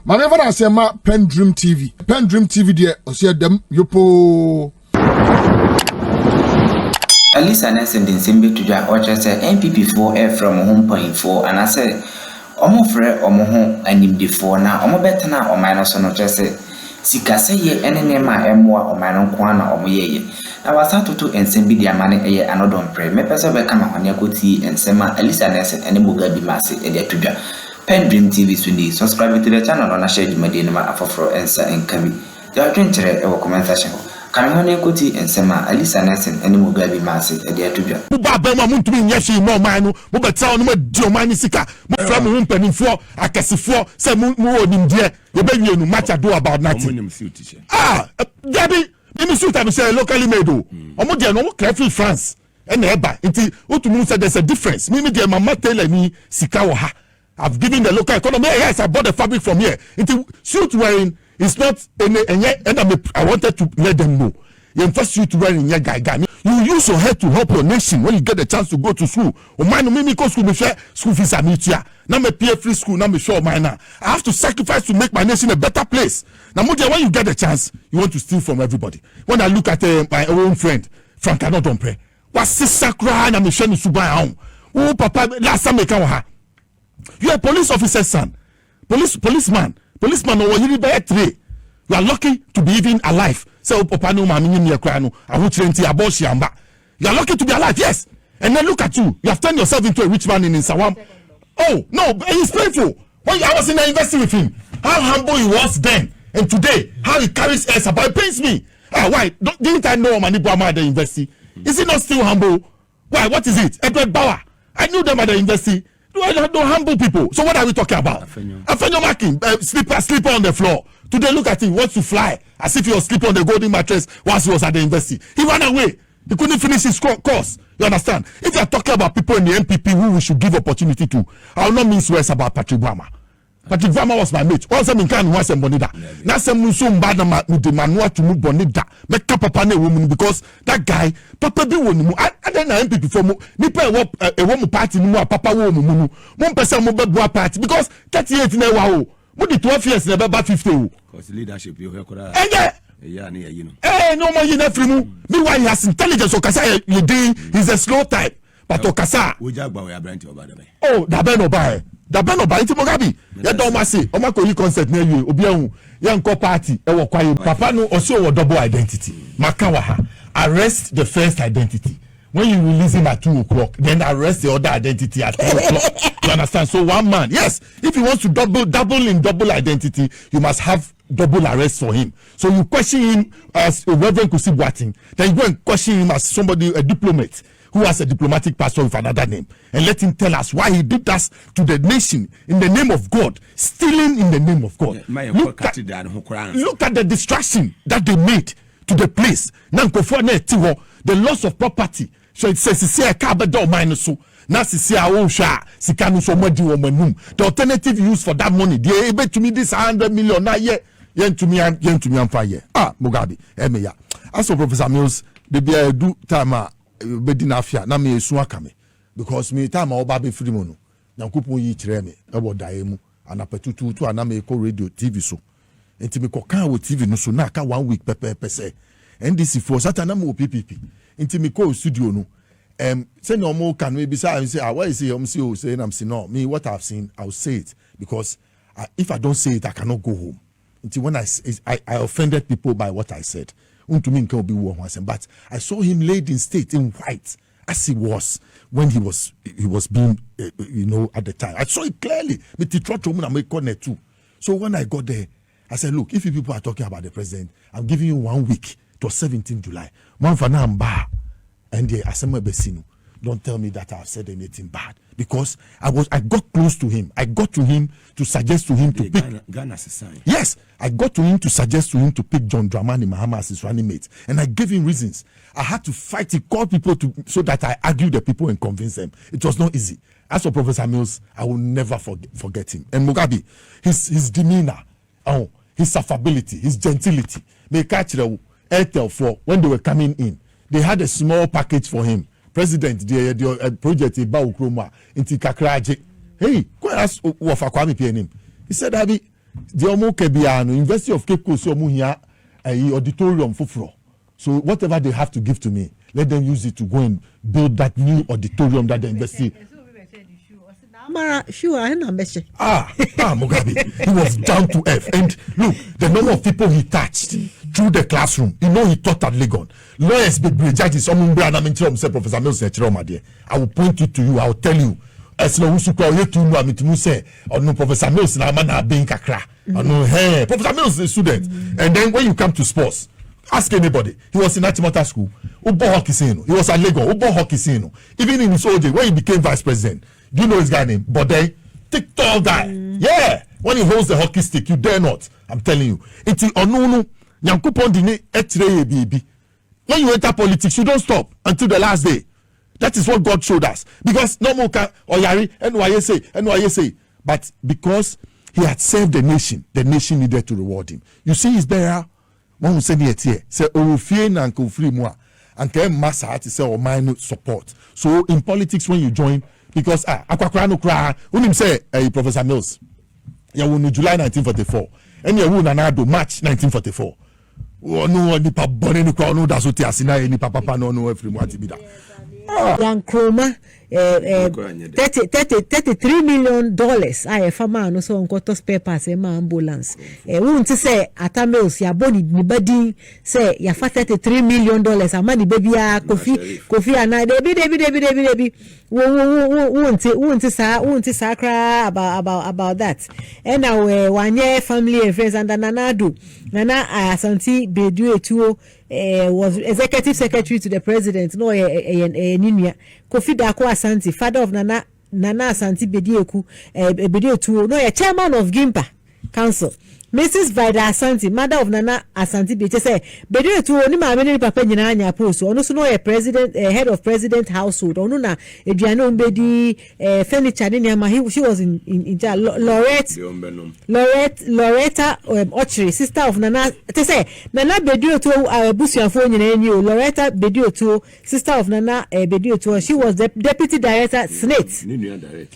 Maneva na sema PENDREAM TV. PENDREAM TV de osia dem yopo. Alisa na send nsembe tuja o chese NPP4 from home point 4 and I say omo frɛ omo ho animdefo na omo betena oman no so no chese sikase ye enenema emwa oman no kwa na omo yeye na wasa toto nsembe di amane eye Annoh-Dompreh me pese be kama hone akoti ensema Alisa na send ene boga bi mase e de tuja PENDREAM TV sundi subscribe to the channel na share di made no afoforo ensa enkabi ya twentere e wo comment section kame hone akoti ensema Alisa na send ene boga bi mase e de tuja ba ba ma muntumi nyeshi mo man no mo beta no ma di o man sika mo fra mo mpanimfo akasefo se mo onimdie ye be wienu match do about nothing Debbie me suit am say locally made o omo de no careful France and eba nti otumu say there's a difference me de mama tailor ni sika wo ha I've given the local economy. Yes, I bought the fabric from here. Suit wearing is not any, and I wanted to let them know. You first suit wearing your guy. You use your head to help your nation when you get the chance to go to school. Oh man, me go school, me share school fees and media. Now me pay free school. Now me show mine. I have to sacrifice to make my nation a better place. Now, when you get the chance, you want to steal from everybody. When I look at my own friend, Frank Annoh-Dompreh, what's this sacra? Na me share ni suba oh papa, last time me come ha. You're a police officer, son. Policeman. Or you be 3. You are lucky to be even alive. So, Papa no mami ni ekrano. Ahuchenti aboshi amba. You are lucky to be alive, yes. And then look at you. You have turned yourself into a rich man in Sawam. Oh no, it's painful. When I was in the university with him, how humble he was then, and today, how he carries us about. It pains me. Why? Didn't I know Mani Brahma at the university? Is he not still humble? Why? What is it? Edward Bauer. I knew them at the university. No humble people. So what are we talking about? Afenyo marking, sleeper on the floor. Today look at him, wants to fly as if he was sleeping on the golden mattress whilst he was at the university. He ran away. He couldn't finish his course. You understand? If you are talking about people in the NPP who we should give opportunity to, I will not mean words about Patrick Brahma. Patrick Brahma was my mate. Once I'm in Khan, once I'm bonida. Now some so bad with the manual to move bonida. Make papa ne woman because that guy, papa be one. I don't know NPP for mo. Nipa a woman party no papa wo mu. One person mo be party because 38 na wa. Mo di 12 years na be 50. Because leadership you hear kora. Yeah, you know. No more you na free mu. Meanwhile he has intelligence. Okasa you dey. He's a slow type. But Okasa. Ojagba we abranti obadebe. Oh, da be no buy. Dabe no ba nti mogabi ya don ma say o ma ko yi concept na you obi ehun ya nko party e wo kwaye papa no o se o double identity makawa ha arrest the first identity when you release him at 2 o'clock then arrest the other identity at 3 o'clock you understand so one man yes if he wants to double identity you must have double arrest for him so you question him as a Reverend Kusi Boating then you go and question him as somebody a diplomat who has a diplomatic passport with another name, and let him tell us why he did that to the nation in the name of God, stealing in the name of God. Look at the distraction that they made to the place. The loss of property. So it says, the alternative use for that money, they able to me this 100 million na ye to me am fire. Mugabe, Emeya. As for Professor Mills, they be do time. Bedinafia na me esu aka me because me time oba be free mo no Nyankopon yi kire me e bo dae mu anapetutu ana me ko radio TV so enti me ko kan wo TV no so na aka 1 week pepe se NDC for satana mo PPP enti me ko studio no say no mo can we be say why is he say I'm saying no me what I've seen I'll say it because if I don't say it I cannot go home enti when I offended people by what I said. But I saw him laid in state in white as he was when he was being at the time. I saw it clearly. So when I got there, I said, look, if you people are talking about the president, I'm giving you 1 week to 17th July. And don't tell me that I've said anything bad because I got close to him. I got to him to suggest to him to pick. Yes, I got to him to suggest to him to pick John Dramani Mahama as his running mate, and I gave him reasons. I had to fight. He called people so that I argued the people and convinced them. It was not easy. As for Professor Mills, I will never forget him. And Mugabe, his demeanor, his affability, his gentility. They catch the Airtel for when they were coming in. They had a small package for him. President, the project about Ukroma into Kakraje. Hey, go ask Wafa Kwame PNM. He said, Abi, the omo kebiano University of Cape Coast omo here auditorium fufuro. So whatever they have to give to me, let them use it to go and build that new auditorium that they invested. Mugabe, he was down to earth. And look, the number of people he touched through the classroom, he taught at Legon. Lawyers, judges, Professor Mills, I will point it to you, I will tell you. As no say, or no Professor Mills, and I'm not being kakra. Hey, Professor Mills is a student. And then when you come to sports, ask anybody. He was in Atimota school. Ubo hockey scene. He was at Lego. Ubo hockey scene. Even in his old day, when he became vice president, do you know his guy name? Bode, TikTok guy. Yeah. When he holds the hockey stick, you dare not. I'm telling you. It's onunu. Nyankupon dine etre baby. When you enter politics, you don't stop until the last day. That is what God showed us. Because no more oyari NYSA. But because he had served the nation needed to reward him. You see his burial. One who said it here, say Orufie and Kofri Moa, and can massa to say or mine support. So in politics, when you join, because Aquakrano cry, when him say Professor Mills, you won July 1944, and you won another March 1944. Oh no, ni pa born ni kwa no that's what asina ni papa no every month be that. Yankroma $33 million I farmer no so onkoto spare parts ambulance won't say atamels ya body ni body say ya fa $33 million amani baby ya kofi ana debi won't say about that and now one year family and friends and Nana Asante Bedu Etuo was executive secretary to the president. No, Ninia Kofi Dako Asante, father of Nana Asante Bedieku, Bedietu, no, a chairman of Gimpa Council. Mrs. Vida Asante, mother of Nana Asante Bete say, Bedietu, only my many papa Nina post, or no, a president, head of president household, or no, a Diano Bedi, furniture, she was in Loretta Ochri, sister of Nana. They say Nana Bedioto, Busia phone in Loretta Bedioto, sister of Nana Bedioto. She was the deputy director, Senate.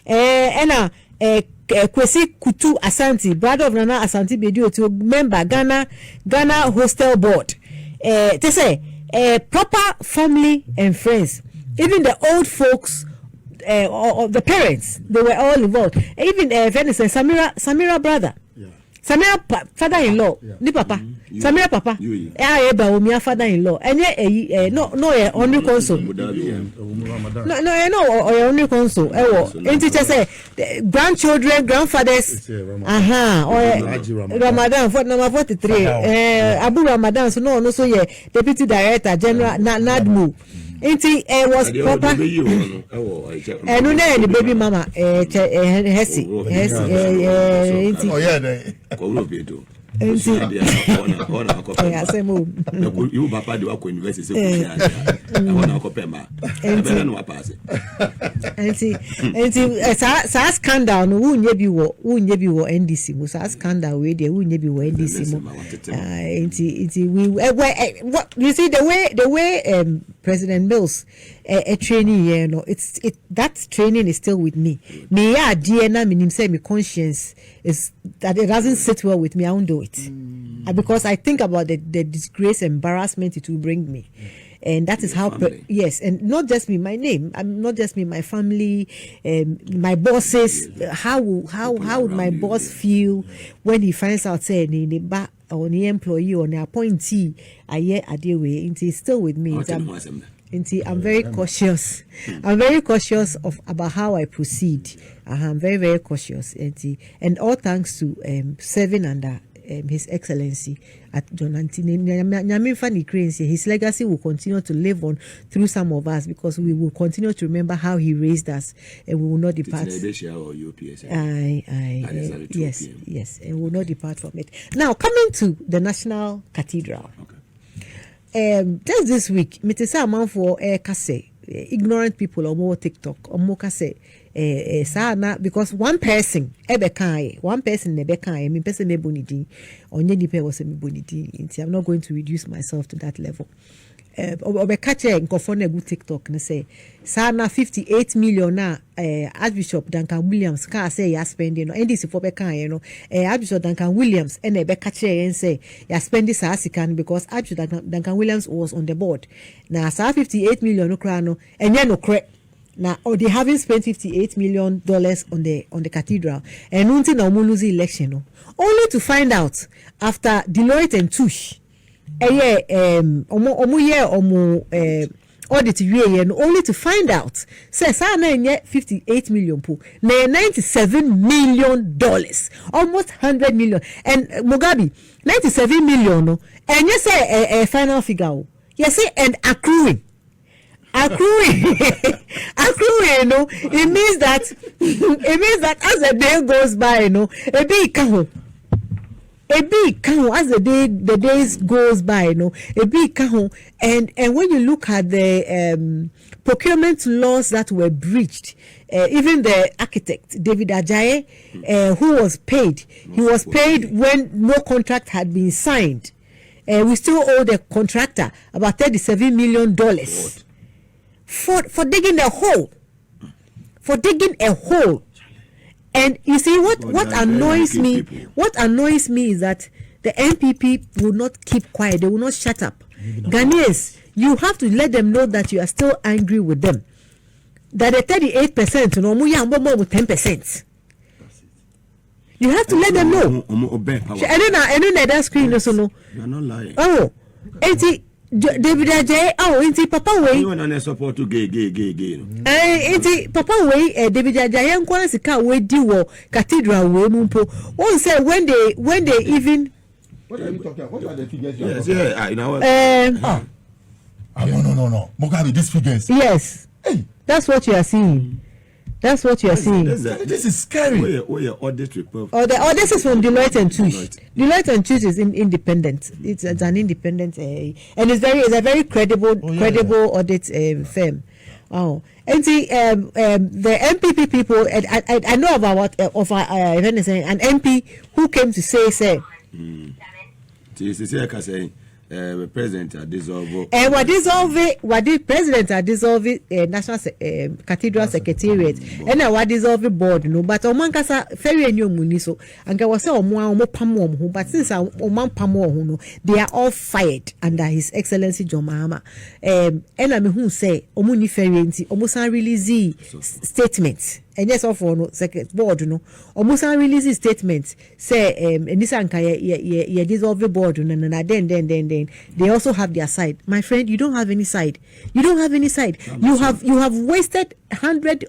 Anna Kwesi Kutu Asante, brother of Nana Asante Bedioto, member Ghana Hostel Board. They say proper family and friends, even the old folks. Or the parents, they were all involved. Even Venice, Samira brother, Samira father-in-law, ni papa, Samira papa, Umia father-in-law, and no only console. No, only console. And teacher say grandchildren, grandfathers, Ramadan for number 43, Abu Ramadan, so no, so yeah, deputy director, General Nadmu. Inti was proper. And no the baby mama Hesi. Oh yeah, you papa do akọ university na ko pema no pass sa scandal no wunye bi wo NDC mo sa scandal we there wunye bi wo NDC mo what you see the way President Mills training here no that training is still with me ya dear na minim say me conscience is that it doesn't sit well with me. I won't do it because I think about the disgrace, embarrassment it will bring me, and that is how yes, and not just me, my name, not just me, my family, my bosses. How would my boss feel when he finds out say the or the employee or the appointee is still with me. I'm very cautious. I'm very cautious about how I proceed. I'm very, very cautious. And all thanks to serving under His Excellency at Jonathan. His legacy will continue to live on through some of us because we will continue to remember how he raised us and we will not depart. Yes, and we will not depart from it. Now, coming to the National Cathedral. Okay. Just this week, me say amount for kase ignorant people or more TikTok or more kase sana because one person me person me bonidi onye nipe was me bonidi. I'm not going to reduce myself to that level. obekache nkofo na gu TikTok ne say sana 58 million na Archbishop Duncan Williams ka say ya spending no NDC for beka ye no Archbishop Duncan Williams and ebekache yen say ya spending sa sika because Archbishop Duncan Williams was on the board na sa 58 million no kra no enye no kre now they haven't spent $58 million on the cathedral and until now lose the election no? Only to find out after Deloitte and Touche audit only to find out says na 58 million po na $97 million almost 100 million and Mugabe 97 million no and you say a final figure you say and accruing no it means that as the day goes by a big count as the days goes by a big count and when you look at the procurement laws that were breached even the architect David Ajayi who was paid he was paid when no contract had been signed we still owe the contractor about $37 million for digging a hole. And you see what annoys me is that the NPP will not keep quiet. They will not shut up. Ghanaians, you have to let them know that you are still angry with them. That the 38% no more 10%. You have to let them know. And then that screen also no. You are not lying. Oh, David Ajayi, inti papa way. You want to support to gay. Inti papa way. David Ajayi nkwana sika we di wo cathedral we mumpo. One say when they even. What are you talking about? What are the figures? Yes, yeah, you know what? No. Mugabe, these figures. Yes. Hey, that's what you are seeing. That's what you are seeing. This is scary. Where your audit report? Oh, the audit is from Deloitte and Touche. Deloitte and Touche is independent. It's an independent, and it's a very credible audit firm. Oh, and see, the MPP people. I know about an MP who came to say. President dissolve. What the president dissolve national cathedral secretariat and what dissolve board no but omankasa ferry enyo muni so anka wase omo pamo ho but since oman pamo ho no they are all fired under his excellency John Mahama and I me who say omo ni ferry enti omo san release statement and yes of no second board no almost release statement say enisa anka ye dissolve board no then they also have their side. My friend, you don't have any side. You have wasted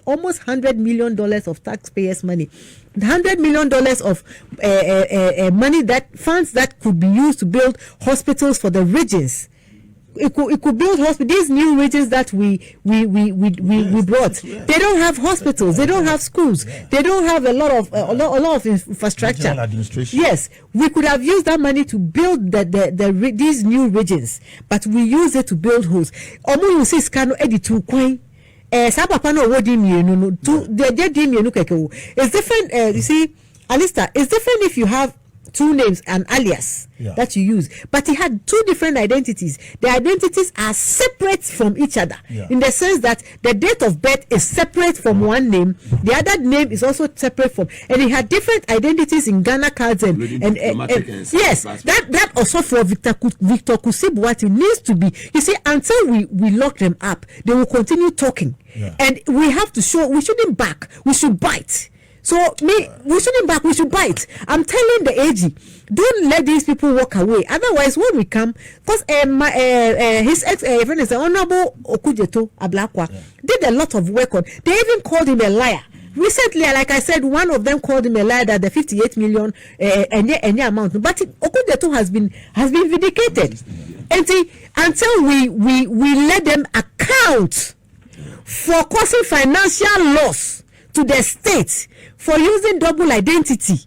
almost $100 million of taxpayers' money. $100 million of money funds that could be used to build hospitals for the regions. It could build hospitals. These new regions that we brought, yes. They don't have hospitals. They don't have schools. They don't have a lot of infrastructure. Administration. Yes, we could have used that money to build these new regions, but we use it to build homes. Omo you see scano editu coin. Sabapa no wodi mienu to the mienu keke. It's different. You see, Alista, it's different if you have two names and alias that you use, but he had two different identities. The identities are separate from each other in the sense that the date of birth is separate from one name, the other name is also separate from, and he had different identities in Ghana cards and yes, that also for Victor Kusibuati needs to be. You see, until we lock them up, they will continue talking, and we have to show we shouldn't back, we should bite. So we shouldn't back, we should bite. I'm telling the AG, don't let these people walk away. Otherwise, when we come, because his friend is the Honorable Okujeto Ablakwa did a lot of work on. They even called him a liar. Recently, like I said, one of them called him a liar that the 58 million any amount. But Okujeto has been vindicated. And see, until we let them account for causing financial loss to the state for using double identity,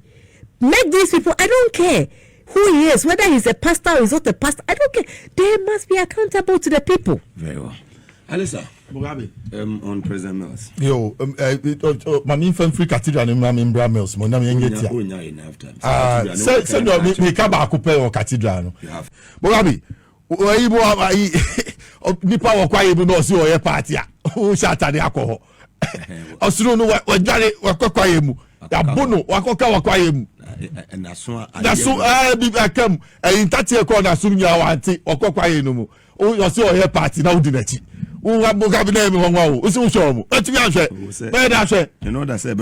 make these people, I don't care who he is, whether he's a pastor or he's not a pastor, I don't care. They must be accountable to the people. Very well. Alisa, Mugabe, on President Mills. Yo, Mami Free Cathedral in PENDREAM Mills. Mo na me ngeti. Enough time. So no me ka ba ko pe o cathedral no. Mugabe, nipa wɔ kwaye mu na ɔsi ɔyɛ party a o hyɛ atade akɔ hɔ ɔsoro no wɔdware wɔkɔ kwaye mu yabo no wakɔka wɔ kwaye mu naso bi akam ntati ɛkɔ naso nya wante ɔkɔ kwaye no mu ɔsi ɔyɛ party na wodi n'akyi wo Mugabe na mi wɔn o o si wo mu ɛtumi ahwɛ bɛyɛ da ahwɛ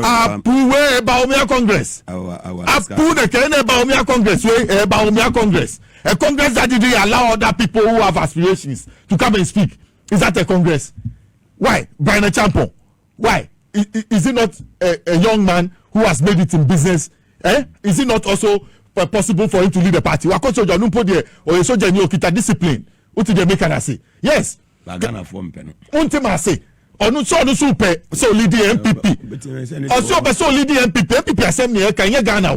apuwe Baumia Congress apu de kene Baumia Congress we Baumia Congress a Congress that didn't allow other people who have aspirations to come and speak. Is that a Congress? Why? Brian Champon. Why? Is it not a young man who has made it in business? Is it not also possible for him to lead the party? Wakoso Janumpo de or a soldier new kita discipline. What did they make an say? Yes. Ghana form pen. Untima say. Onu so super so lead the MPP. Also so lead the MPP. MPP assembly can you Ghana?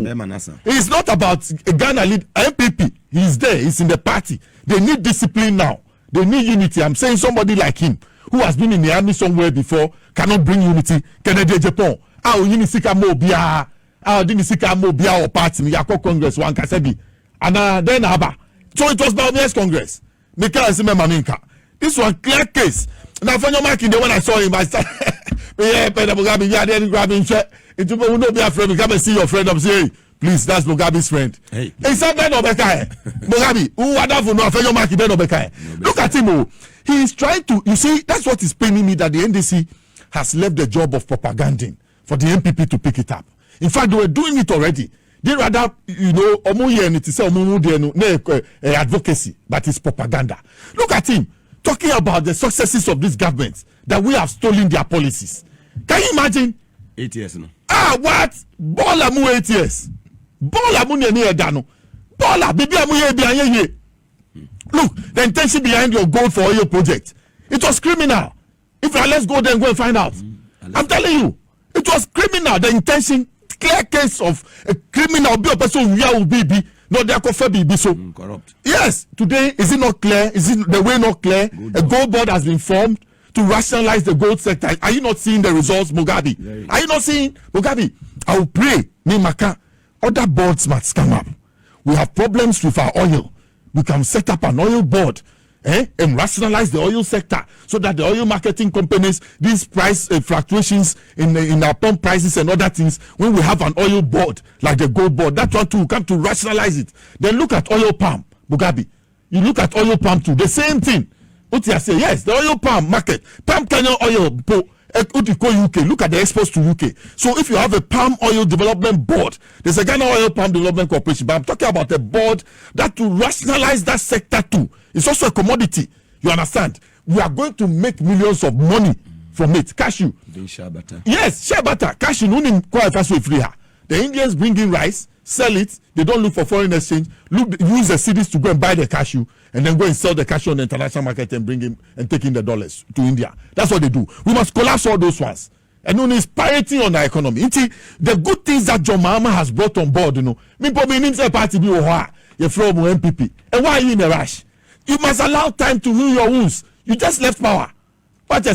It's not about Ghana lead MPP. He's there. He's in the party. They need discipline now. They need unity. I'm saying somebody like him who has been in the army somewhere before cannot bring unity. Canada Japan. Our unity can more be our unity can more be our party. Yako Congress one kasebi. And then Aba. So it was Baumia's Congress. This one clear case. Now for your marking the when I saw him, I said, yeah, Mugabe, yeah, then grabbing shit. It will not be a friend. Come and see your friend. I'm saying, please, that's Mugabe's friend. Hey, said Ben Obeka. Mugabe, who are that for no for your marking Ben Obeka? Look at him. He is trying to, you see, that's what is paining me that the NDC has left the job of propaganding for the NPP to pick it up. In fact, they were doing it already. They rather, advocacy, but it's propaganda. Look at him. Talking about the successes of these governments that we have stolen their policies. Can you imagine? 8 years no. What? Bola mu 8 years. Bola mu ne edano. Bola bibi amu ye bi ye. Look, the intention behind your gold for oil project. It was criminal. If let's go there and go and find out. I'm telling you, it was criminal. The intention, clear case of a criminal be a person who be. No, they are corrupt. Yes, today is it not clear? Is it the way not clear? A gold board has been formed to rationalize the gold sector. Are you not seeing the results, Mugabe? Yeah. Are you not seeing Mugabe? I will pray, Mimaka. Other boards must come up. We have problems with our oil. We can set up an oil board and rationalize the oil sector so that the oil marketing companies, these price fluctuations in our pump prices and other things, when we have an oil board like the gold board, that one too will come to rationalize it. Then look at oil palm, Mugabe. You look at oil palm too, the same thing. What you say? Yes, the oil palm market, palm kernel oil, UK. Look at the exports to UK. So if you have a palm oil development board, there's a Ghana Oil Palm Development Corporation, but I'm talking about a board that to rationalize that sector too. It's also a commodity. You understand? We are going to make millions of money from it. Cashew. Yes, shea butter. Cashew. The Indians bring in rice, sell it. They don't look for foreign exchange. Use the cities to go and buy the cashew, and then go and sell the cashew on the international market and bring in and take in the dollars to India. That's what they do. We must collapse all those ones. And on is parity on our economy. The good things that John Mahama has brought on board, me party be you're from MPP. And why are you in a rush? You must allow time to heal your wounds. You just left power. But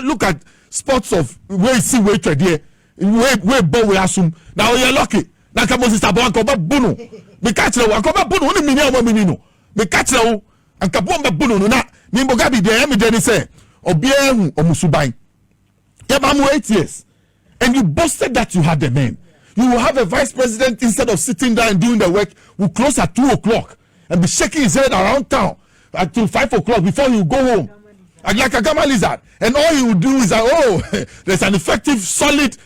look at spots of where you see where trade where bow we assume. Now you're lucky. Now come on, sister Blanco, but Bono. Me catch the one, come up Bono, only minino. Me catch the and Kabomba Bono, not Mimbogabi, the Emmy say, or Bien or Musubai. Yabamu 8 years. And you boasted that you had the man. You will have a vice president instead of sitting there and doing the work, will close at 2 o'clock and be shaking his head around town until 5 o'clock before you go home. Like a gamma lizard. And all he will do is that, there's an effective, solid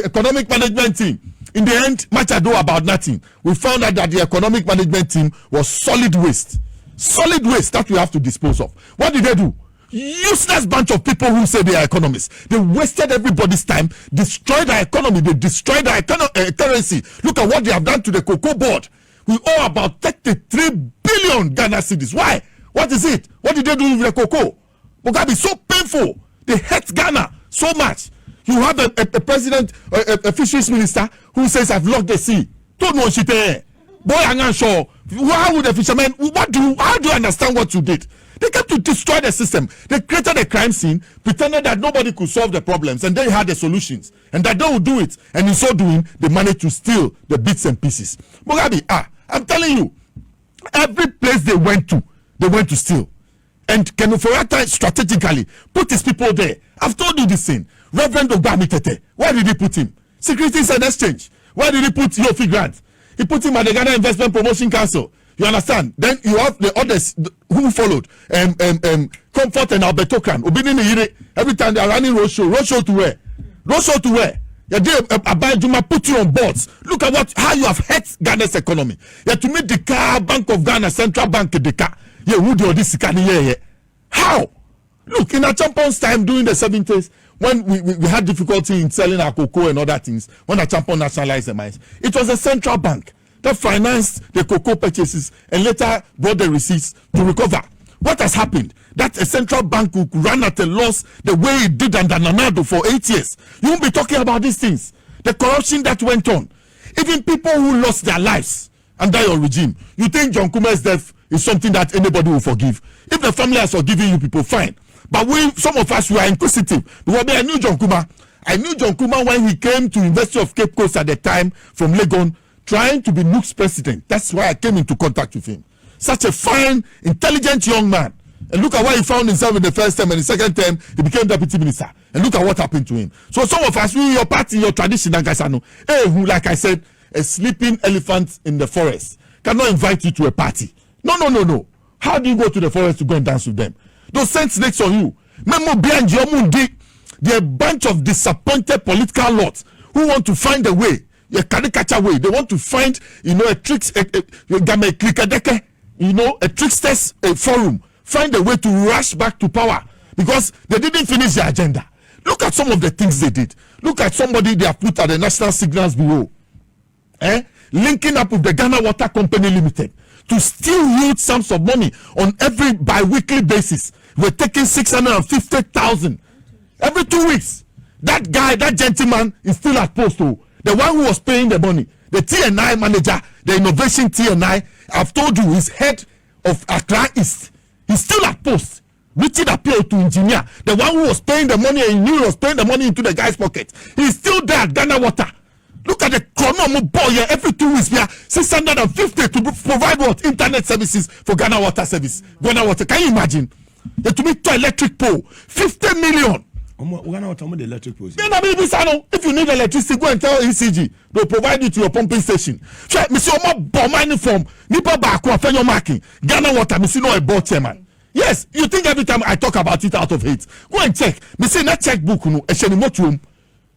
economic management team. In the end, much ado about nothing. We found out that the economic management team was solid waste. Solid waste that we have to dispose of. What did they do? Useless bunch of people who say they are economists. They wasted everybody's time, destroyed our economy, they destroyed our currency. Look at what they have done to the cocoa board. We owe about 33 billion Ghana cedis. Why? What is it? What did they do with the cocoa? Mugabe, so painful. They hate Ghana so much. You have a president, a fisheries minister who says, I've locked the sea. Don't know shit. Boy, I'm not sure. Why would the fishermen, how do you understand what you did? They came to destroy the system. They created a crime scene, pretended that nobody could solve the problems, and they had the solutions, and that they would do it. And in so doing, they managed to steal the bits and pieces. Mugabe, I'm telling you, every place they went to steal. And Kenufurata strategically put his people there. I've told you this thing. Reverend Ogbamitete, where did he put him? Securities and Exchange. Where did he put Yofi Grant? He put him at the Ghana Investment Promotion Council. You understand? Then you have the others who followed. Comfort and Alberto Kran. Every time they are running roadshow. Roadshow to where? Roadshow to where? Abayjuma put you on boards. Look at how you have hurt Ghana's economy. You to meet the car, Bank of Ghana, Central Bank, the car. Yeah, who do this? How? Look, in Achampon's time during the 70s, when we had difficulty in selling our cocoa and other things, when Achampon nationalized the mines, it was a central bank that financed the cocoa purchases and later brought the receipts to recover. What has happened? That a central bank will run at a loss the way it did under Nanado for 8 years. You won't be talking about these things. The corruption that went on. Even people who lost their lives under your regime. You think John Kuma's death is something that anybody will forgive? If the family has forgiven you people, fine. But some of us, we are inquisitive. Because I knew John Kuma. I knew John Kuma when he came to University of Cape Coast at the time from Legon, trying to be Nook's president. That's why I came into contact with him. Such a fine, intelligent young man. And look at why he found himself in the first term and the second term, he became deputy minister. And look at what happened to him. So some of us, your party, your tradition, who, like I said, a sleeping elephant in the forest cannot invite you to a party. No. How do you go to the forest to go and dance with them? Those send snakes on you. They're a bunch of disappointed political lots who want to find a way, a caricature way. They want to find, a trickster's forum. Find a way to rush back to power because they didn't finish their agenda. Look at some of the things they did. Look at somebody they have put at the National Signals Bureau. Linking up with the Ghana Water Company Limited to still yield sums of money on every bi-weekly basis. We're taking 650,000 every 2 weeks. That guy, that gentleman is still at post. The one who was paying the money, the TNI manager, the innovation TNI, I've told you, is head of Accra East. He's still at post. Richard appealed to engineer. The one who was paying the money and he knew he was paying the money into the guy's pocket. He's still there at Ghana Water. Look at the chrono boy here every 2 weeks. We are 650 to provide what? Internet services for Ghana Water service. Ghana Water. Can you imagine? To me, to electric pole. 50 million. The electric poles. If you need electricity, go and tell ECG. They'll provide it to your pumping station. Mr. Omar Bomani from Nipa Bakwa Fenyo Marking. Ghana Water, Mr. No a board chairman. Yes, you think every time I talk about it out of hate. Go and check. Mr. That checkbook,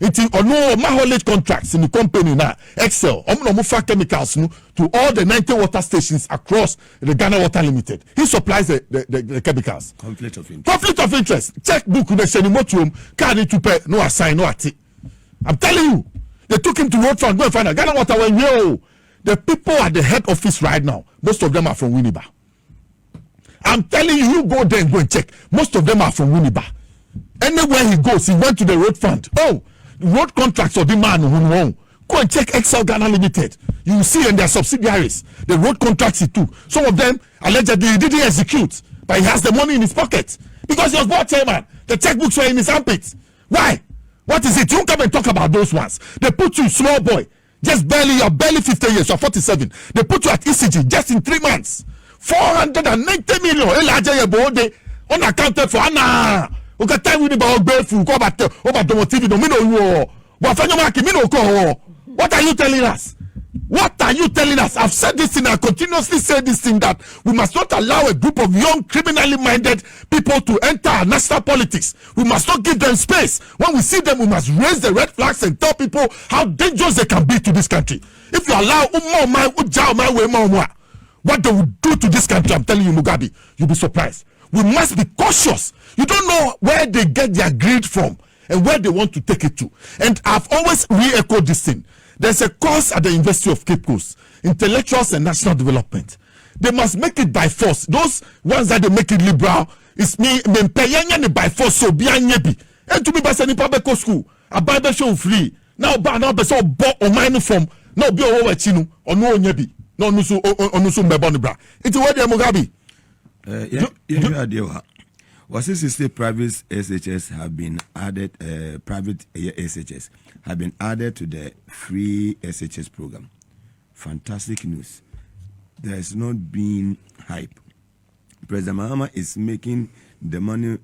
it's no haulage contracts in the company now. Excel, chemicals to all the 90 water stations across the Ghana Water Limited. He supplies the chemicals. Conflict of interest. Conflict of interest. Checkbook carry to pay, no assign, no ati. I'm telling you, they took him to road fund. Go and find out. Ghana Water went yo. The people at the head office right now, most of them are from Winneba. I'm telling you, you go there and go and check. Most of them are from Winneba. Anywhere he goes, he went to the road fund. Oh, road contracts of the man who go and check Excel Ghana Limited. You will see in their subsidiaries the road contracts he took. Some of them allegedly he didn't execute, but he has the money in his pocket because he was board chairman. The checkbooks were in his armpits. Why? What is it? You come and talk about those ones. They put you small boy, just barely, you're barely 50 years, you're 47. They put you at ECG just in 3 months. 490 million. Unaccounted for. Anna. What are you telling us? What are you telling us? I've said this thing, I continuously say this thing, that we must not allow a group of young criminally minded people to enter national politics. We must not give them space. When we see them, we must raise the red flags and tell people how dangerous they can be to this country. If you allow what they will do to this country, I'm telling you, Mugabe, you'll be surprised. We must be cautious. You don't know where they get their greed from and where they want to take it to. And I've always re-echoed this thing. There's a course at the University of Cape Coast, Intellectuals and National Development. They must make it by force. Those ones that they make it liberal, it's me by force, so be a nyebi. And to me, by sending public school, a Bible show free. Now, be so bought or mine from, now be over chino, or no nyebi. No, no, so, bra. It's a word, Mugabe. Was it private SHS have been added, private SHS have been added to the free SHS program? Fantastic news. There has not been hype. President Mahama is making the money,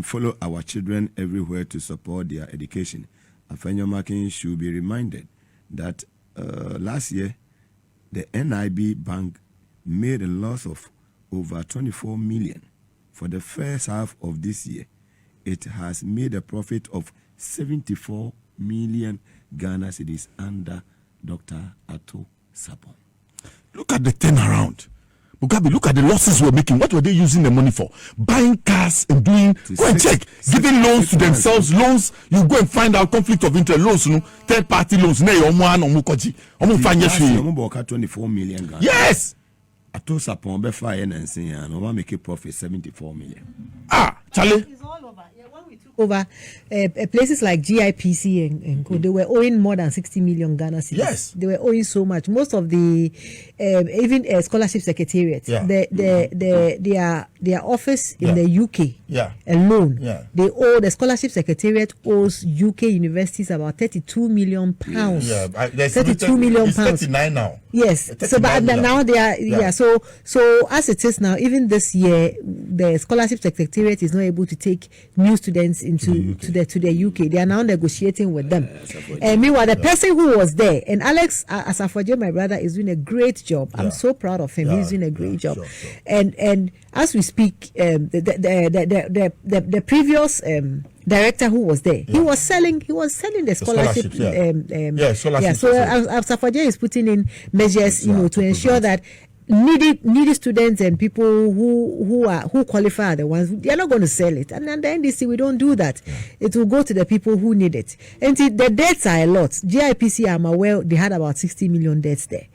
follow our children everywhere to support their education. Afenyo Makin should be reminded that last year, the NIB Bank made a loss of over 24 million. For the first half of this year, it has made a profit of 74 million Ghana cedis under Dr. Ato Sapon. Look at the turnaround. Mugabe, look at the losses we're making. What were they using the money for? Buying cars and doing, go and check, giving loans to themselves. Loans, you go and find out conflict of interest. Loans, third party loans. 24 million Ghana. Yes! Ato Sapon be fire and say, and make a profit 74 million. Charlie. It's all over. Yeah, when we took over places like GIPC and they were owing more than 60 million Ghana cedis. Yes. They were owing so much. Most of the even scholarship secretariats, their office in the UK alone, they owe, the scholarship secretariat owes UK universities about 32 million pounds. 32 million it's pounds. 39 now. Yes. So but now they are so as it is now, even this year, the scholarship secretariat is not able to take new students into to the UK. They are now negotiating with them. And meanwhile, the person who was there, and Alex Asafoje, my brother, is doing a great job. I'm so proud of him. He's doing a great job. Sure. And as we speak, the previous director who was there, he was selling the scholarship. So Asafoje is putting in measures, to ensure that needy students and people who qualify are the ones they are not going to sell it, and the NDC we don't do that. It will go to the people who need it. And see, the debts are a lot. GIPC, I'm aware they had about 60 million debts there,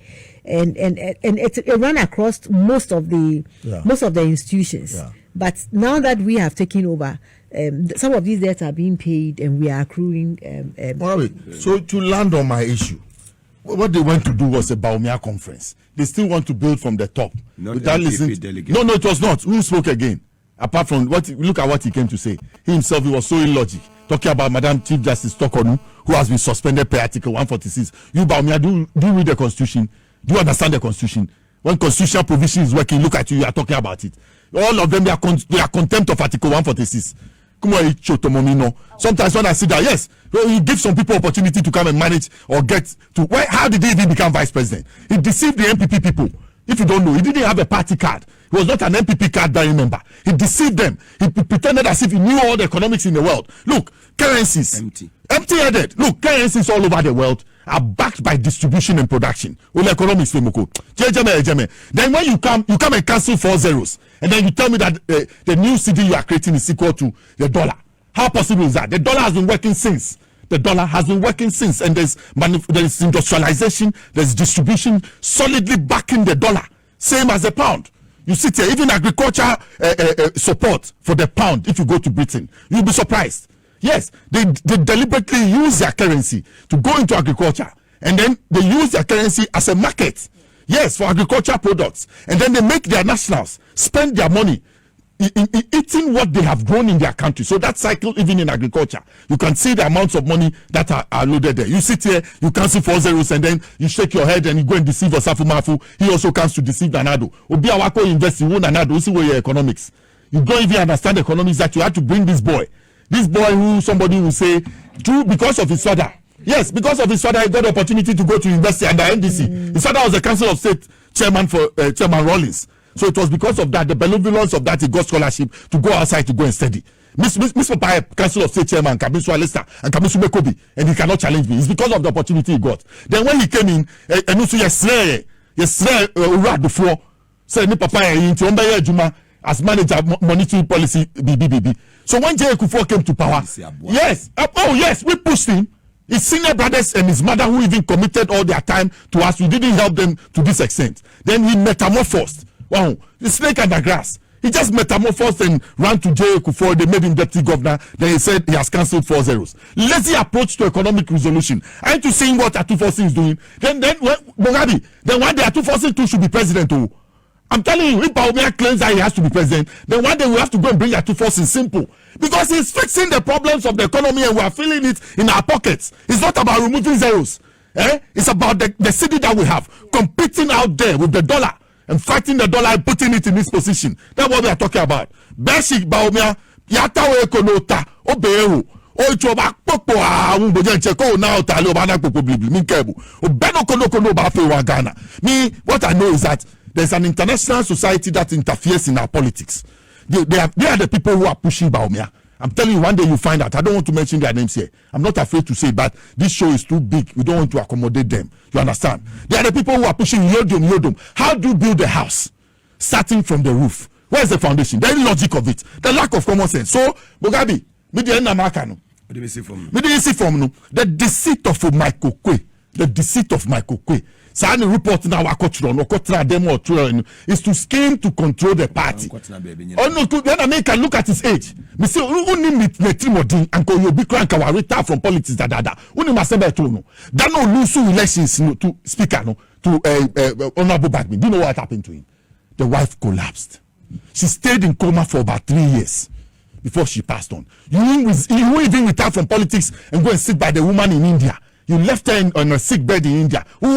and it ran across most of the institutions. But now that we have taken over, some of these debts are being paid and we are accruing. So to land on my issue, what they went to do was a Baumia conference. They still want to build from the top. Without listening. No, it was not. Who spoke again? Apart from look at what he came to say. He himself, he was so illogic. Talking about Madam Chief Justice Tokonu, who has been suspended per Article 146. You Baumia, do you read the Constitution? Do you understand the Constitution? When constitutional provision is working, look at you are talking about it. All of them, they are contempt of Article 146. Sometimes when I see that, yes, you give some people opportunity to come and manage or get to. How did he even become vice president? He deceived the NPP people. If you don't know, he didn't have a party card. He was not an NPP card bearing member. He deceived them. He pretended as if he knew all the economics in the world. Look, currencies. Empty-headed. Look, currencies all over the world are backed by distribution and production. Economics. Then when you come and cancel 4 zeros, and then you tell me that the new CD you are creating is equal to the dollar. How possible is that? The dollar has been working since. And there's industrialization, there's distribution solidly backing the dollar, same as the pound. You sit here, even agriculture support for the pound. If you go to Britain, you'll be surprised. Yes, they deliberately use their currency to go into agriculture, and then they use their currency as a market. Yes, for agricultural products, and then they make their nationals spend their money in eating what they have grown in their country. So that cycle, even in agriculture, you can see the amounts of money that are loaded there. You sit here, you cancel 4 zeros, and then you shake your head and you go and deceive Osafu Mafu. He also comes to deceive Nanado. Obi Awako invest in Nanado. See where your economics. You don't even understand economics that you have to bring this boy. This boy who somebody will say, because of his father. Yes, because of his father, he got the opportunity to go to university under NDC. His father was the Council of State chairman for Chairman Rawlings. So it was because of that, the benevolence of that, he got scholarship to go outside to go and study. Miss Papa, Council of State chairman, Kamisu Alista, and Kamisu Mekobi, and he cannot challenge me. It's because of the opportunity he got. Then when he came in, and also yesterday, before, said, "Me Papa, Juma as manager monetary policy, BBB." So when J. Kufuor came to power, yes, we pushed him. His senior brothers and his mother, who even committed all their time to us, we didn't help them to this extent. Then he metamorphosed. Wow, the snake under grass. He just metamorphosed and ran to J. Kufuor. They made him deputy governor. Then he said he has cancelled 4 zeros. Lazy approach to economic resolution. I ain't to seeing what Atufosi is doing. Then Mugabe, then one day Atufosi too should be president too. I'm telling you, if Baumia claims that he has to be president, then one day we have to go and bring Atufosi simple. Because he's fixing the problems of the economy and we are feeling it in our pockets. It's not about removing zeros. It's about the city that we have competing out there with the dollar. and fighting the dollar and putting it in this position. That's what we are talking about. Basic Baumia, Yatawe Konota, Obeo, Ochoba Popo, Umbojancheko, now Talobana Popo, Minkebu, Obeno Kono Bafe Wagana. Me, what I know is that there's an international society that interferes in our politics. They are the people who are pushing Baumia. I'm telling you, one day you find out. I don't want to mention their names here. I'm not afraid to say, but this show is too big. We don't want to accommodate them. You understand? They are the people who are pushing Yodom. How do you build a house? Starting from the roof. Where's the foundation? The logic of it. The lack of common sense. So, Bogabi, the deceit of Michael Kwe. The deceit of Michael Kwe. Sign report now is to scheme to control the party. Oh no, then America look at his age. Me say only Metrimodin and Koyobi Crank our retire from politics that. Only Masebe Tono. That no lose elections to speaker no to Honorable Bagman. Do you know what happened to him? The wife collapsed. She stayed in coma for about 3 years before she passed on. You even retire from politics and go and sit by the woman in India. You left her on a sick bed in India. If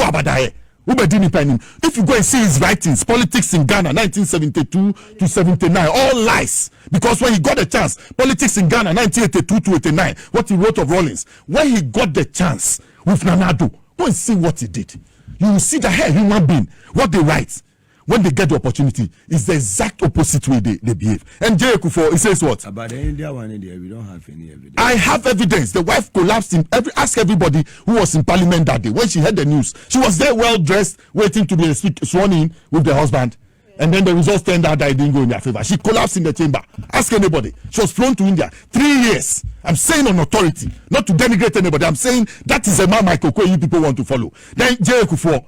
you go and see his writings, politics in Ghana, 1972 to 79, all lies. Because when he got the chance, politics in Ghana, 1982 to 89, what he wrote of Rawlings, when he got the chance with Nana Addo, go and see what he did. You will see the human being, what they write. When they get the opportunity, it's the exact opposite way they behave. And J. Kufo, he says what? About the India one, India, we don't have any evidence. I have evidence. The wife collapsed ask everybody who was in parliament that day. When she heard the news, she was there well dressed, waiting to be sworn in with the husband. And then the results turned out that it didn't go in their favor. She collapsed in the chamber. Ask anybody. She was flown to India. 3 years. I'm saying on authority, not to denigrate anybody. I'm saying that is a man Michael Kwe you people want to follow. Then J. Kufo,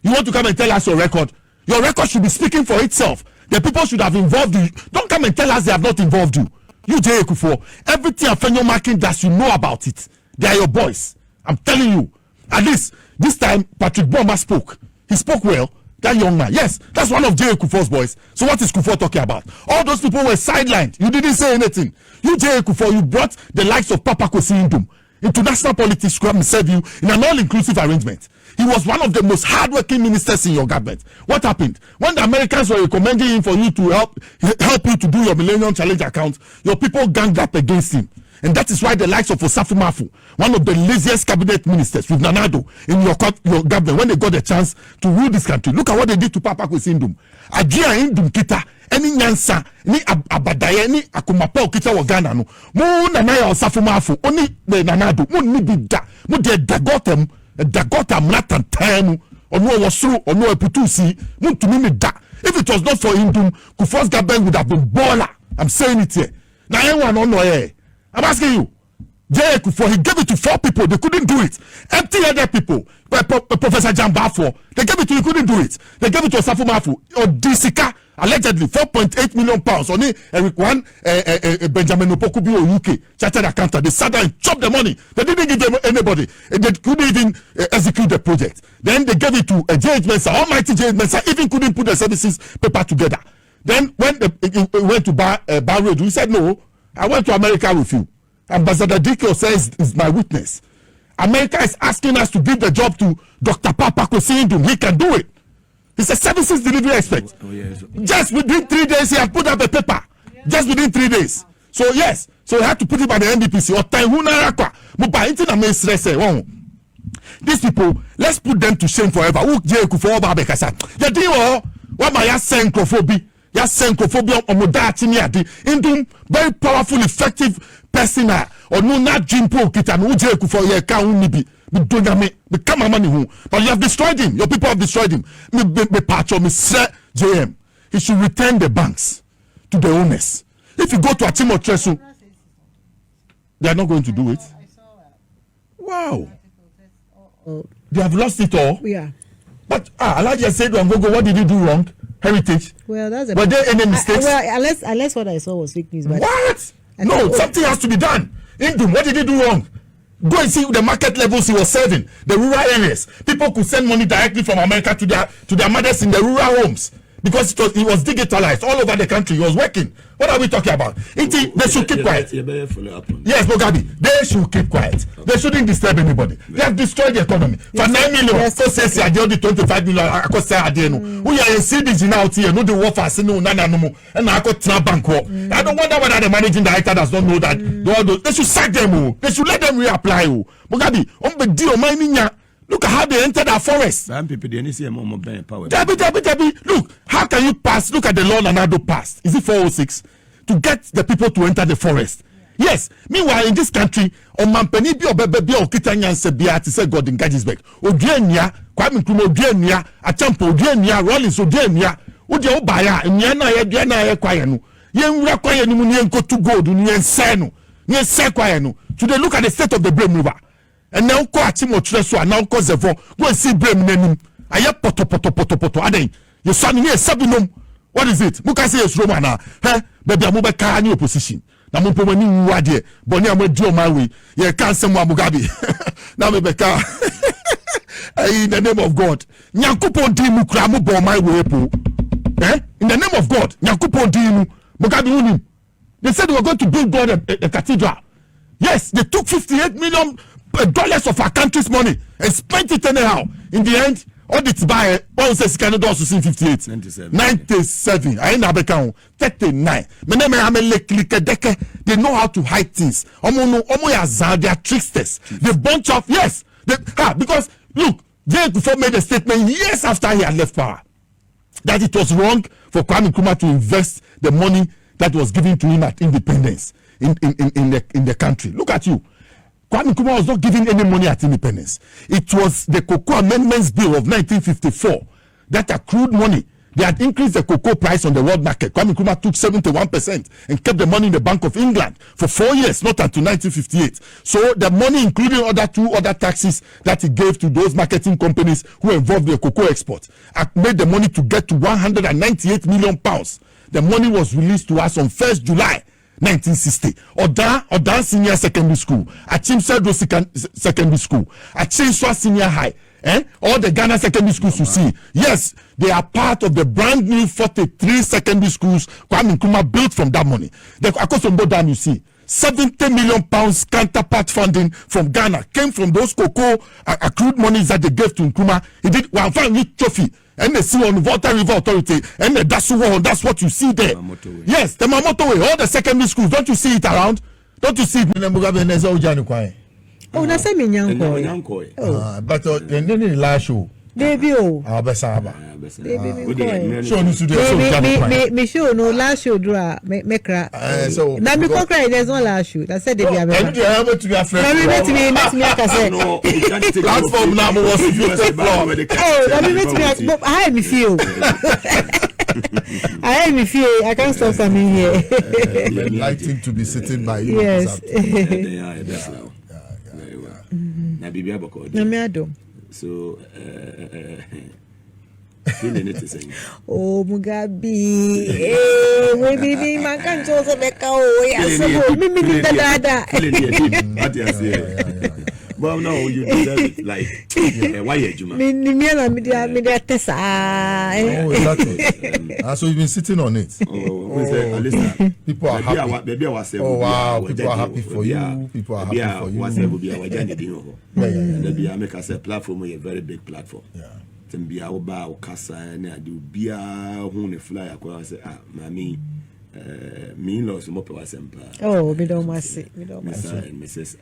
you want to come and tell us your record? Your record should be speaking for itself. The people should have involved you. Don't come and tell us they have not involved you. You, J. Kufo, everything Afenyo Marking does, you know about it. They are your boys. I'm telling you. At least, this time, Patrick Boma spoke. He spoke well. That young man. Yes, that's one of J. Kufo's boys. So what is Kufo talking about? All those people were sidelined. You didn't say anything. You, J. Kufo, you brought the likes of Papa Kwesi Ndum into national politics to come and serve you in an all-inclusive arrangement. He was one of the most hardworking ministers in your government. What happened? When the Americans were recommending him for you to help you to do your Millennium Challenge account, your people ganged up against him. And that is why the likes of Osafu Mafu, one of the laziest cabinet ministers with Nana Addo in your government, when they got the chance to rule this country, look at what they did to Papa Kwesi Ndum. Agia Ndum kita, any nyansa, ni abadaya, ni akumapa okita wa Ghana no. Mo Nana ya Osafu Mafu, oni Nana Addo, mo ni bida, mo de dagotem, Dagota Mlatan time or no was so or no putusi mutumimi da. If it was not for Indum, Kufuor's government would have been baller. I'm saying it here. Now anyone on no air. I'm asking you. J. Kufuor, he gave it to 4 people, they couldn't do it. Empty-headed people, Professor Jambafo, they gave it to, he couldn't do it. They gave it to Osafu Mafu or Disika, allegedly 4.8 million pounds. Only one Benjamin Opokubi or UK chartered accountant. They sat down and chopped the money. They didn't give them anybody. They couldn't even execute the project. Then they gave it to J.H. Mensah, almighty J.H. Mensah, even couldn't put the services paper together. Then when he went to Bahrain, he said, no, I went to America with you. Ambassador Dikio says is my witness. America is asking us to give the job to Dr. Papa Kwesi Ndum. He can do it. He's a services delivery expert. Oh, yes. Just within 3 days, he had put up a paper. Just within 3 days. So yes, so he had to put it by the NDPC. These people, let's put them to shame forever. Indum, very powerful, effective person or no not jimpo kitan ujeku for ye ka unibi become a money who but you have destroyed him. Your people have destroyed him. Me patch or me JM. He should return the banks to the owners. If you go to Atimo Tresu, they are not going to do it. Wow. They have lost it all. Yeah. But Elijah said to Ngogo, what did you do wrong? Heritage. Well, that's were there any mistakes? Unless what I saw was fake news. But what? No, something has to be done. Indum, what did he do wrong? Go and see the market levels he was serving, the rural areas. People could send money directly from America to their mothers in the rural homes. because it was digitalized all over the country. It was working. What are we talking about? They should keep quiet. Yes, Mugabe, they should keep quiet. They shouldn't disturb anybody. They have destroyed the economy. For 9 million, so says I only 25 million. I could say I didn't. We are in CDG now here. No, the war for no, and I could snap bank. I don't wonder whether the managing director does not know that. They should sack them. They should let them reapply. Mugabe, deal mining. Look at how they entered our forest. Debbie, look, how can you pass? Look at the law Annoh-Dompreh passed. Is it 406? To get the people to enter the forest. Yes. Meanwhile, in this country, on Mampeni bi obebebi o kitanya nsebia to say God in Gajisbeck. Odiania, Kwame Nkrumah odiania, Achampo odiania, Rollins odiania. Odi obaya, nia na ye kwaye no. Ye nwura kwaye no mu ne nko to gold no ye nse no. Ne nse kwaye no. Today look at the state of the Blame River. And now go at him or so now cause the go and see Blame name. I have poto. Aden. You son here sabinum. What is it? Mukase is Romana. Hey, baby, I'm over car new opposition. Now, I'm going to do Bonnie, I'm going to do my way. You can't say Mugabe. Now, maybe car. In the name of God. Nyankupo Dimu Kramu Bo my way. In the name of God. Nyankupo Dimu. Mugabe Unim. They said they were going to build God a cathedral. Yes, they took $58 million of our country's money and spent it anyhow. In the end, Audit by one says Canada also seen 58. 97. I ain't have 39. They know how to hide things. They are tricksters. The bunch of because look, Jay Kufuor made a statement years after he had left power that it was wrong for Kwame Nkrumah to invest the money that was given to him at independence in the country. Look at you. Kwame Nkrumah was not giving any money at independence. It was the Cocoa Amendments Bill of 1954 that accrued money. They had increased the cocoa price on the world market. Kwame Nkrumah took 71% and kept the money in the Bank of England for 4 years, not until 1958. So the money, including two other taxes that he gave to those marketing companies who involved the cocoa export, made the money to get to 198 million pounds. The money was released to us on 1st July 1960. Odan Senior Secondary School, Achim Sedro Secondary School, Achim Swa Senior High, all the Ghana secondary schools you see. Yes, they are part of the brand new 43 secondary schools Kwame Nkrumah built from that money. The Akosombo Dam you see, 70 million pounds counterpart funding from Ghana came from those cocoa accrued monies that they gave to Nkrumah. He did one trophy. And they see on the Volta River Authority, and that's what you see there. Yes, the Mamoto Way, all the secondary schools. Don't you see it around? Don't you see it? Oh, that's a minyanko. But then the last show. Baby, Abasaba. Me show no last show draw make crack. So now me cry there's no last show. That said they be able to be afraid. Let me say. Platform now was let me I me feel. I can't stop coming here. Liking to be sitting by you. Yes. Na bibi aboko. Na me adom. So, oh, Mugabe, maybe man can't also make a well, no, you deserve it. Like, why are you, man? So you've been sitting on it. People are happy. Oh, wow. People are happy for you. People are happy for you. I make us a platform, a very big platform. Yeah. Be our bow, Casa, and I do be a hone fly across. Mammy. Me lost some opera semper. Oh, we don't want to see. We don't want to see. Mrs.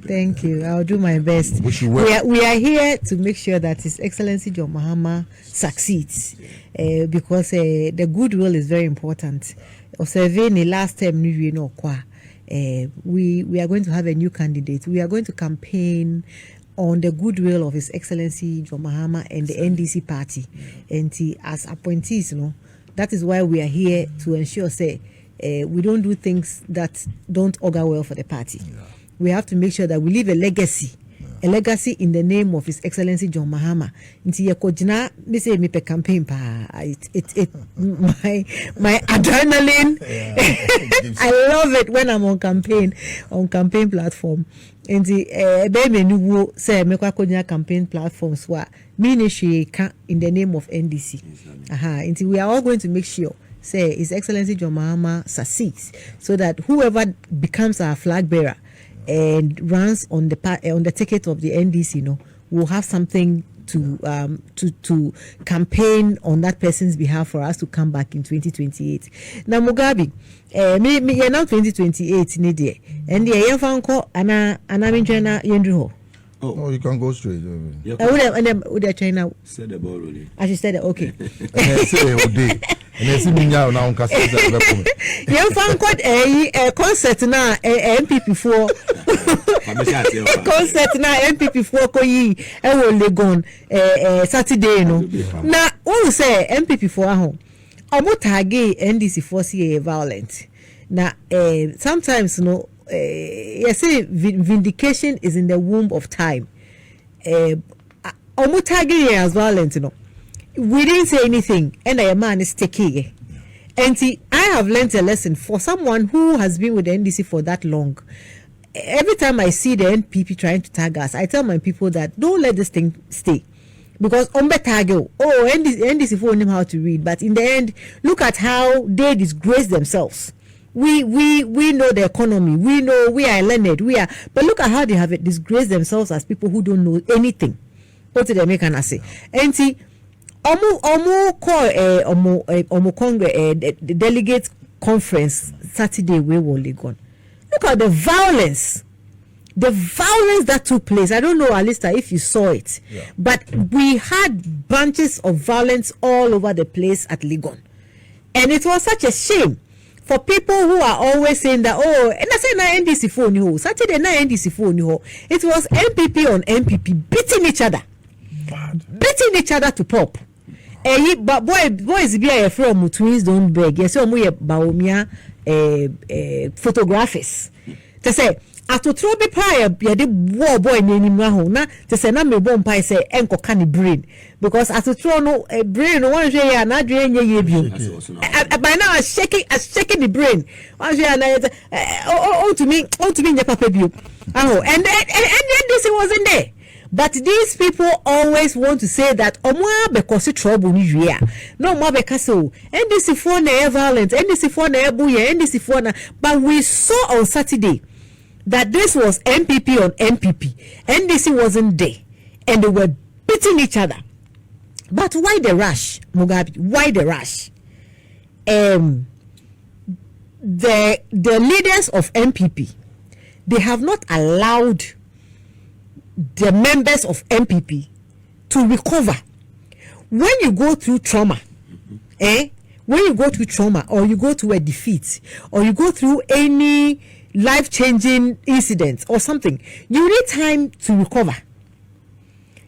Thank you. I'll do my best. We are here to make sure that His Excellency John Mahama succeeds, because the goodwill is very important. Observing the last time we are going to have a new candidate. We are going to campaign on the goodwill of His Excellency John Mahama and the NDC party. And as appointees, that is why we are here to ensure, we don't do things that don't augur well for the party. Yeah. We have to make sure that we leave a legacy a legacy in the name of His Excellency John Mahama. Inti yekojina me say me pe campaign pa. It my adrenaline. I love it when I'm on campaign platform. Inti be me nuwo say me kwa kojina campaign platforms wa me ne sheka in the name of NDC. Inti we are all going to make sure say His Excellency John Mahama succeeds, so that whoever becomes our flag bearer and runs on the ticket of the NDC, will have something to campaign on that person's behalf for us to come back in 2028. Now Mugabe, me now 2028 ni die, and the yenfanko ana minjena yendruho. Oh, you can go straight. Would China Said the ball already. I should say that, okay. You found a concert now, NPP4 concert now, NPP4 koyi will legon Saturday no. Now, all say NPP4 home. Omo tagi NDC4 see violent. Now, sometimes you say vindication is in the womb of time. Omo tagi as violent, we didn't say anything, and a man is taking. And see, I have learned a lesson for someone who has been with the NDC for that long. Every time I see the NPP trying to tag us, I tell my people that don't let this thing stay. Because NDC for know how to read, but in the end, look at how they disgrace themselves. We know the economy, we know we are learned, but look at how they have disgraced themselves as people who don't know anything. What did they make an say? And see, the delegate conference Saturday we were gone. Look at the violence that took place. I don't know, Alistair, if you saw it, but we had bunches of violence all over the place at Legon, and it was such a shame for people who are always saying that, and I say na NDC phone you Saturday na NDC phone you. It was MPP on MPP beating each other to pop. But boys be a from twins don't beg. Yes, so we Baomia photographers. They say ato throw be pie ya de war boy name na te say na me bomb pie say enko can brain, because ato throw no brain no one say na dwen ye bi by now I shaking the brain one say na to me nye papa bi and this wasn't there. But these people always want to say that omo because trouble ni wia no mo be kase o NDC for na violent NDC for na ebuye NDC for na, but we saw on Saturday that this was MPP on MPP. NDC wasn't there, and they were beating each other. But why the rush, Mugabe? Why the rush? The leaders of MPP, they have not allowed the members of MPP to recover. When you go through trauma, when you go through trauma, or you go through a defeat, or you go through any life-changing incident or something, you need time to recover.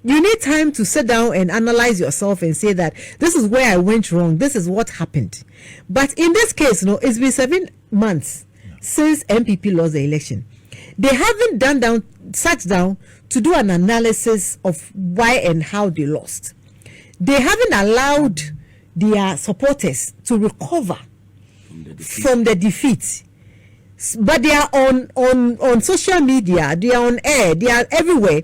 You need time to sit down and analyze yourself and say that this is where I went wrong, this is what happened. But in this case, it's been 7 months since MPP lost the election. They haven't sat down to do an analysis of why and how they lost. They haven't allowed their supporters to recover from the defeat. But they are on social media, they are on air, they are everywhere,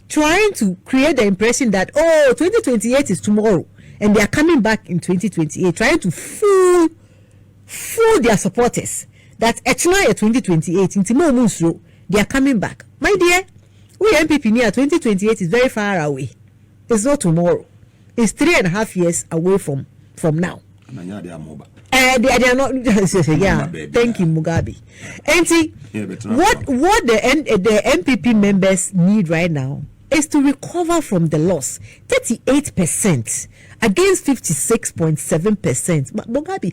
trying to create the impression that 2028 is tomorrow, and they are coming back in 2028, trying to fool their supporters that actually 2028 in Timo Musro, they are coming back. My dear, we MPP near 2028 is very far away. It's not tomorrow. It's 3.5 years away from now. They are not. Yeah, thank you, Mugabe. And see, what the MPP members need right now is to recover from the loss. 38% against 56.7%. Mugabe,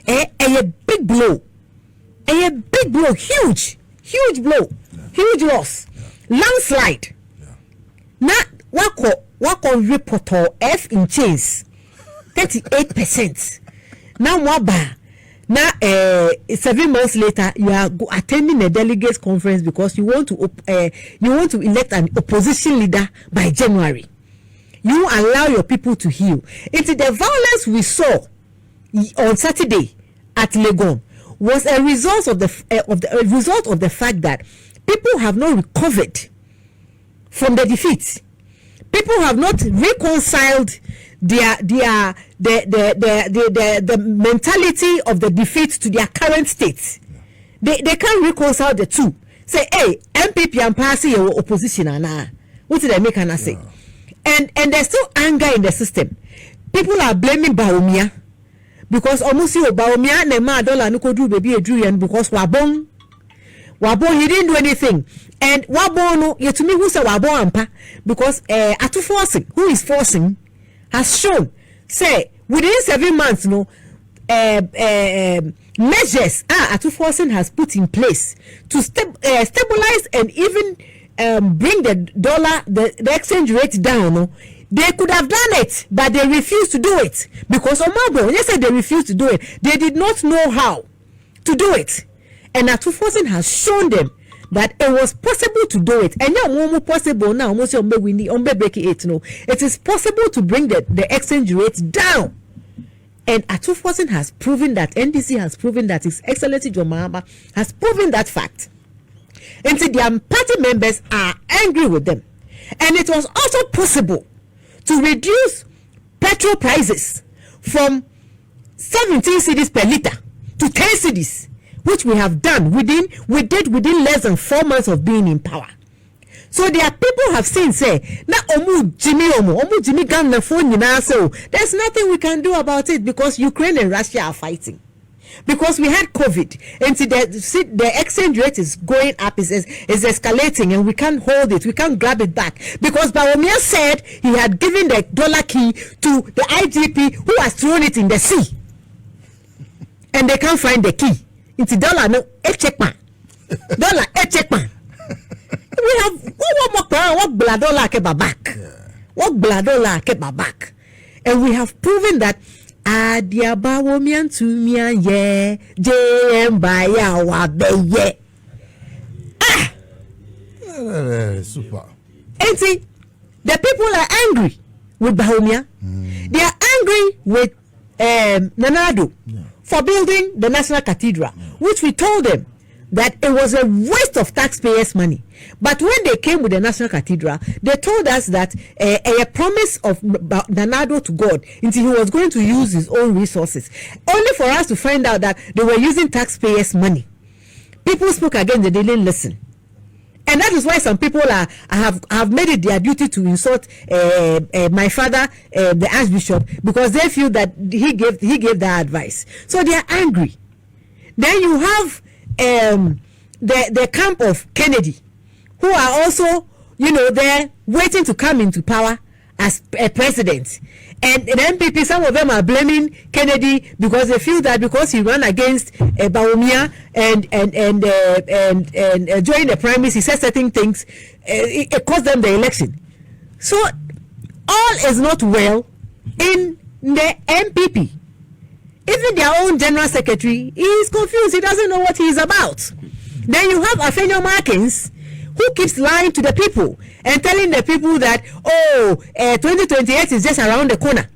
a big blow, huge blow, huge loss, landslide. Now, wako reporter F in chains. 38%. Now Waba Now, 7 months later, you are attending a delegates conference because you want to elect an opposition leader by January. You allow your people to heal. Into the violence we saw on Saturday at Legon was a result of the fact that people have not recovered from the defeat. People have not reconciled the mentality of the defeat to their current state. They can't reconcile the two. Say, hey, MPP and party your opposition and what did they make and say? And there's still anger in the system. People are blaming Baumia because almost you Baumia nema dollar no do baby a drew and because Wabon he didn't do anything. And Wabono, you to me who say Wabon ampa because Atu forcing, who is forcing, has shown, say, within 7 months, measures Atu forcing has put in place to stabilize and even bring the dollar, the exchange rate down. They could have done it, but they refused to do it because Omabo, when they said they refused to do it, they did not know how to do it. And Atu forcing has shown them that it was possible to do it. And now possible now, almost it is possible to bring the exchange rate down. And Atu forcing has proven that, NDC has proven that, His Excellency John Mahama has proven that fact. And so their party members are angry with them. And it was also possible to reduce petrol prices from 17 cedis per liter to 10 cedis, which we have done within less than 4 months of being in power. So their people have seen, say, na omu Jimmy Ghana phone now, so there's nothing we can do about it because Ukraine and Russia are fighting. Because we had COVID, and the exchange rate is going up, is escalating, and we can't hold it, we can't grab it back. Because Bawumia said he had given the dollar key to the IGP who has thrown it in the sea. And they can't find the key. It's dollar, no, checkman. Dollar, checkman. We have what blood dollar kept back. What blood dollar kept back. And we have proven that Adia Bawomian to me and ye, JM by our beye. Super. And see, the people are angry with Bahomia. They are angry with Nanado for building the National Cathedral, which we told them that it was a waste of taxpayers' money. But when they came with the National Cathedral, they told us that a promise of Nanado to God until he was going to use his own resources, only for us to find out that they were using taxpayers' money. People spoke again, they didn't listen. And that is why some people have made it their duty to insult my father, the Archbishop, because they feel that he gave that advice. So they are angry. Then you have the camp of Kennedy, who are also, they're waiting to come into power as a president. And the NPP, some of them are blaming Kennedy because they feel that because he ran against Bawumia and during the primaries, he said certain things, it cost them the election. So all is not well in the NPP. Even their own general secretary, he is confused. He doesn't know what he is about. Then you have Afenyo Markins, who keeps lying to the people and telling the people that, 2028 is just around the corner.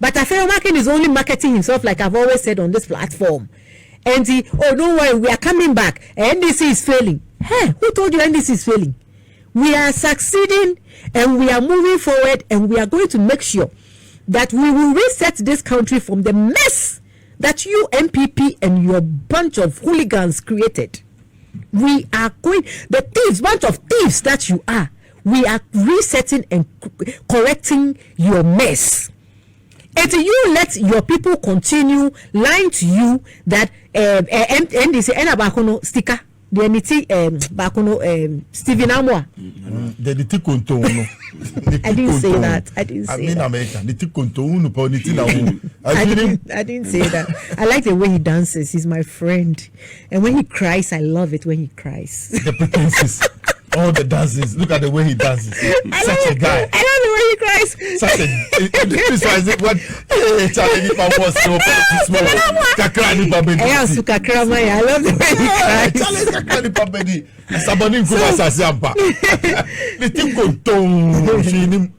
But Afenyo Markins is only marketing himself, like I've always said on this platform. And don't worry, we are coming back. NDC is failing. Hey, who told you NDC is failing? We are succeeding and we are moving forward, and we are going to make sure that we will reset this country from the mess that you MPP and your bunch of hooligans created. We are going, the thieves, bunch of thieves that you are, we are resetting and correcting your mess. And you let your people continue lying to you that NDC Enabakono sticker, the NT Bakono Stephen Amwa. The Tikunto. I didn't say that. I didn't say that. I didn't say that. I like the way he dances. He's my friend. And when he cries, I love it when he cries. The pretenses. All the dances. Look at the way he dances. Such a guy. I love the way he guys. This was it. What Charlie was so small. Kakrani Babedi. I love the way he cries. Charlie Kakrani Babedi. Somebody go as a Zampa. The thing go down.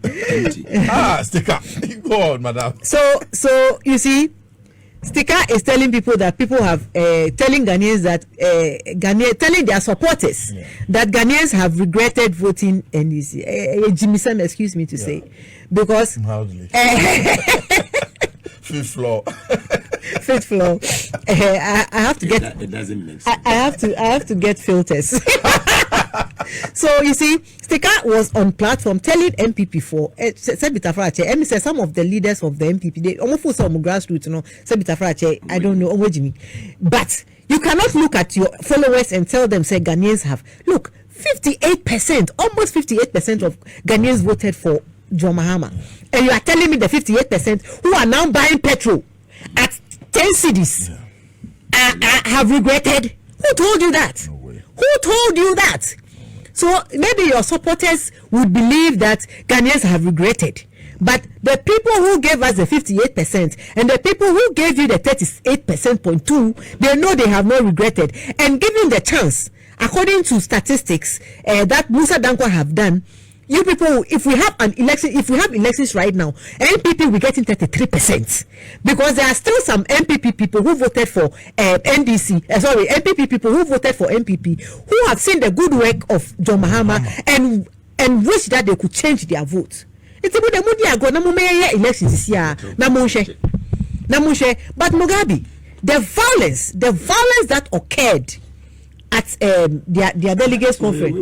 Sticker. Go on, madam. So you see, Sticker is telling people that people have telling Ghanaians that telling their supporters that Ghanaians have regretted voting NDC. Jimmy Sam, excuse me to say, because fifth floor. Fifth floor. I have to get. It doesn't make sense. I have to get filters. So you see, Sticker was on platform telling NPP for said some of the leaders of the NPP, they almost for some grassroots, you know, said I don't know, but you cannot look at your followers and tell them, say Ghanaians have, look, 58%, almost 58% of Ghanaians voted for John Mahama, and you are telling me the 58% who are now buying petrol at 10 cities have regretted. Who told you that? No way. Who told you that? So maybe your supporters would believe that Ghanaians have regretted. But the people who gave us the 58% and the people who gave you the 38.2%, they know they have not regretted. And given the chance, according to statistics that Musa Dankwa have done, you people, if we have elections right now, NPP will get in 33%, because there are still some NPP people who voted for NPP people who voted for NPP who have seen the good work of John Mahama and wish that they could change their vote. It's about the Mudi ago na mume elections this year na mushe, but Mugabe, the violence that occurred at their delegates conference.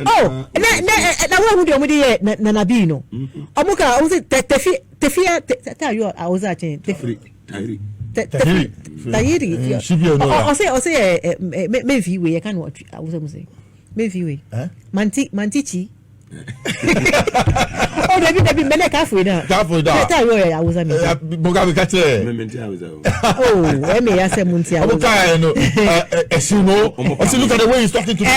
Oh, na what would you na nabino? Omuka, I was tefia tell you I was actually Tahiri. I say maybe we can watch. I was saying maybe we Mantichi. Oh, David, many careful now. Careful now. Tell you I was Mugabe catch. Oh, let me ask Muntia. Look at the way he's talking to me.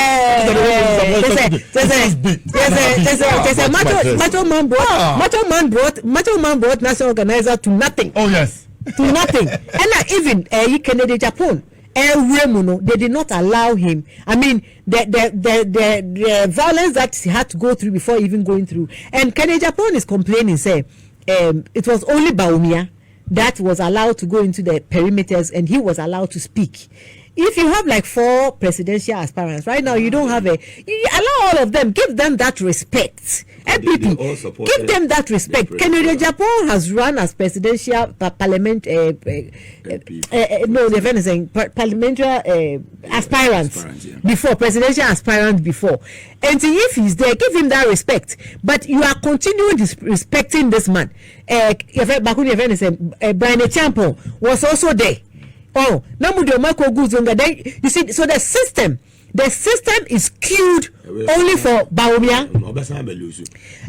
Macho man brought national organizer to nothing. Oh yes. To nothing. And even Kennedy Japan. They did not allow him. I mean, the violence that he had to go through before even going through. And Kennedy Japan is complaining, say, it was only Baumia that was allowed to go into the perimeters and he was allowed to speak. If you have like 4 presidential aspirants right now, you don't have you allow all of them, give them that respect. NPP, give them that respect. Kennedy Japan has run as presidential parliament, parliamentary aspirants before, presidential aspirant before. And so if he's there, give him that respect. But you are continuing disrespecting this man. Brian Champo was also there. Oh, you see, so the system is skewed only for Baumia.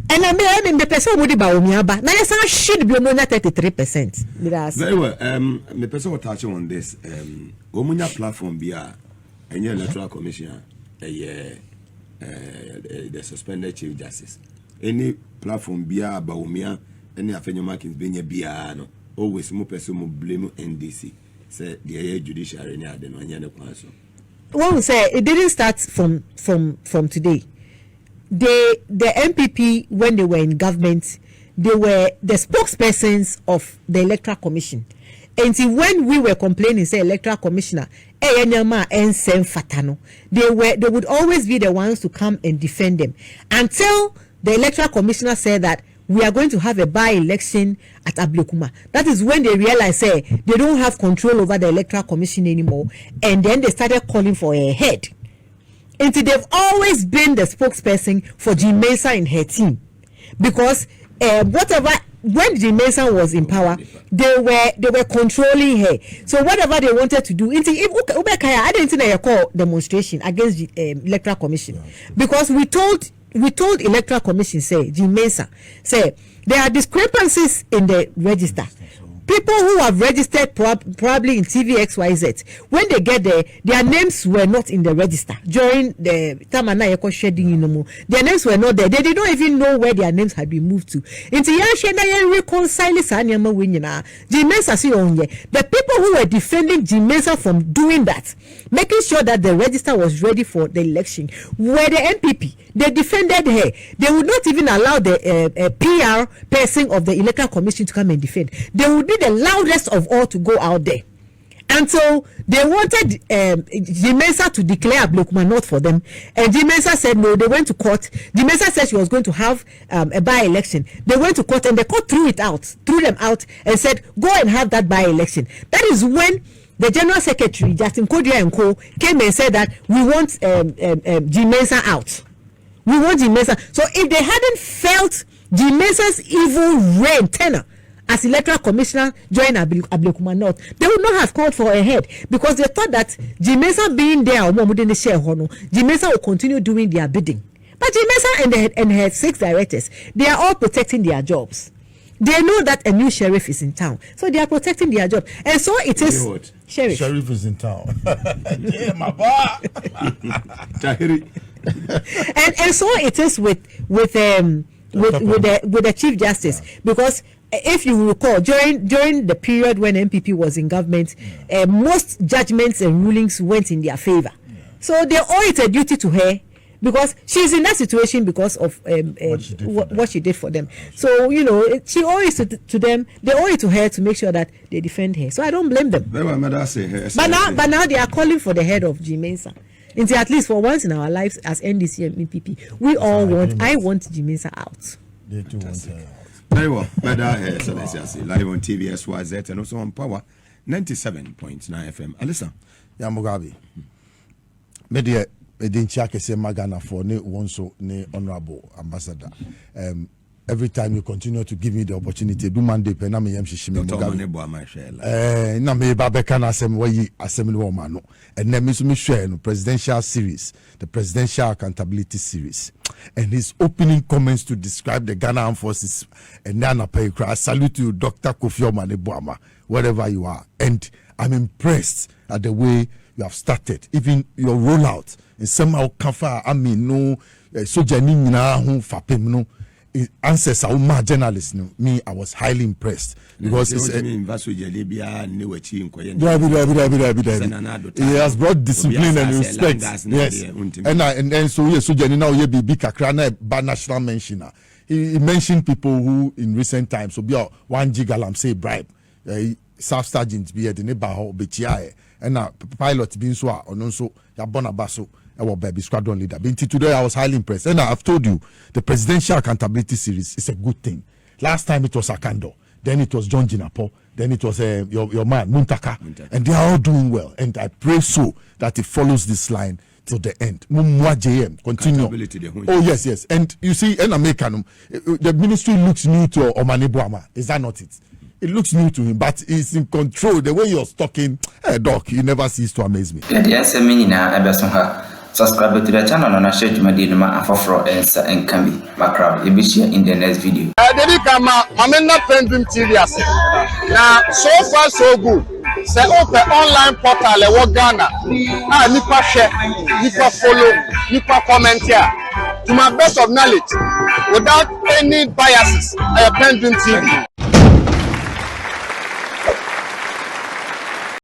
And I mean the person would be Baumia, but now you should be only 33%. Very well. The person will touch on this. Omunya platform bia any electoral commission the suspended chief justice. Any platform bia Baumia, any afenyo markings being bia no always more person will blame NDC. Say the judiciary near the no. One say it didn't start from today. The NPP, when they were in government, they were the spokespersons of the Electoral Commission. Until when we were complaining, say Electoral Commissioner, they would always be the ones to come and defend them until the Electoral Commissioner said that we are going to have a by-election at Ablekuma. That is when they realized, say, they don't have control over the Electoral Commission anymore, and then they started calling for a head. And they've always been the spokesperson for Jean Mensah and her team, because when Jean Mensah was in power, they were controlling her. So whatever they wanted to do, I didn't think they call demonstration against the Electoral Commission, because we told Electoral Commission, say Jean Mensah, say there are discrepancies in the register. people who have registered probably in TVXYZ, when they get there, their names were not in the register during the time their names were not there. They did not even know where their names had been moved to. The people who were defending Jimensa from doing that, making sure that the register was ready for the election, were the NPP. They defended her. They would not even allow the PR person of the Electoral Commission to come and defend. They would be the loudest of all to go out there. And so they wanted Jimensa to declare Ablekuma not for them. And Jimensa said no. They went to court. Jimensa said she was going to have a by-election. They went to court and the court threw them out and said, go and have that by-election. That is when the General Secretary, Justin Kodia and Co. came and said that we want Jimensa out. We want Jimensa. So if they hadn't felt Jimensa's evil reign tenor as electoral commissioner joined Ablekuma North, they would not have called for a head, because they thought that Jimensa being there, Jimensa will continue doing their bidding. But Jimensa and her 6 directors, they are all protecting their jobs. They know that a new sheriff is in town, so they are protecting their job. And so it is. Sheriff is in town. Yeah, my boy. and so it is with the Chief Justice, because if you recall, during the period when NPP was in government, most judgments and rulings went in their favor. So they owe it a duty to her, because she's in that situation because of what she did for them. So, she owes it to them. They owe it to her to make sure that they defend her. So I don't blame them. But now they are calling for the head of Jimensa. At least for once in our lives as NDC and NPP, I want Jimensa out. They too want her out. Very well. Live on TVSYZ and also on Power 97.9 FM. Alisa. Mugabe. Media. Edinchake se magana for ne wonso ne honorable ambassador. Every time you continue to give me the opportunity, do Monday pena me yam shishime Mugabe. Na me babeka na asem wayi assembly woman no. And then me share no presidential series, the presidential accountability series. And his opening comments to describe the Ghana Armed Forces, and Nana Paycra, I salute you, Dr. Kofi Omane-Boama, wherever you are. And I'm impressed at the way you have started, even your rollout. And somehow, Kafa, I mean, no, soldier Nina, who Fapim, no, answers our journalists. No, me, I was highly impressed because he has brought discipline and respect. Yes, and so yes, soldier now you be big Kakrana by national mentioner. He mentioned people who in recent times so be 1 gigalam say bribe, staff sergeant be at the neighborhood bechiae. And pilot being so on so Yabona Basso, our baby squadron leader. But today I was highly impressed. And I've told you the presidential accountability series is a good thing. Last time it was Akando, then it was John Jinapo, then it was your man Muntaka, and they are all doing well. And I pray so that it follows this line till the end. JM continue. Oh yes. And you see, in American, the ministry looks new to Omane-Boama. Is that not it? It looks new to him, but he's in control. The way you're talking, Doc, he never ceases to amaze me. Subscribe to the channel and share to my dinner for and can be macrab. You'll be share in the next video. PENDREAM TV. Now, so far so good. Say open online portal le Ghana. Nipa share, nipa follow, nipa comment here. To my best of knowledge, without any biases, PENDREAM TV.